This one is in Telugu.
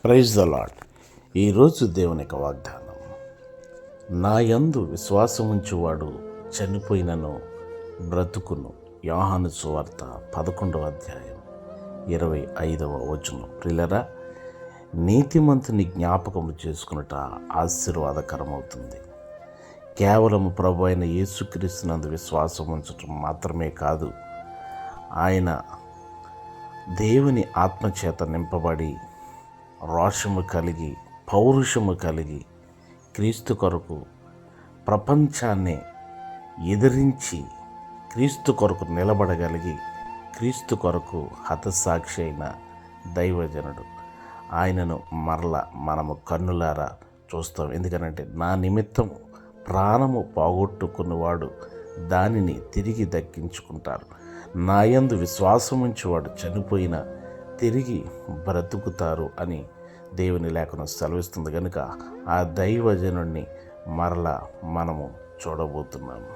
Praise the lord. ఈరోజు దేవుని యొక్క వాగ్దానం, నా యందు విశ్వాసముంచువాడు చనిపోయినను బ్రతుకును. యోహాను సువార్త 11వ అధ్యాయం 25వ వచనం. ప్రియులారా, నీతిమంతుని జ్ఞాపకము చేసుకునుట ఆశీర్వాదకరమవుతుంది. కేవలము ప్రభు అయిన యేసుక్రీస్తునందు విశ్వాసం ఉంచటం మాత్రమే కాదు, ఆయన దేవుని ఆత్మచేత నింపబడి రోషము కలిగి పౌరుషము కలిగి క్రీస్తు కొరకు ప్రపంచాన్ని ఎదిరించి క్రీస్తు కొరకు నిలబడగలిగి క్రీస్తు కొరకు హతసాక్షి అయిన దైవజనుడు. ఆయనను మనము కన్నులారా చూస్తాం. ఎందుకనంటే, నా నిమిత్తం ప్రాణము పోగొట్టుకున్నవాడు దానిని తిరిగి దక్కించుకుంటారు. నా యందు విశ్వాసముంచువాడు చనిపోయిన తిరిగి బ్రతుకుతారు అని దేవుని లేఖనం సెలవిస్తుంది. కనుక ఆ దైవజనుడిని మనము చూడబోతున్నాము.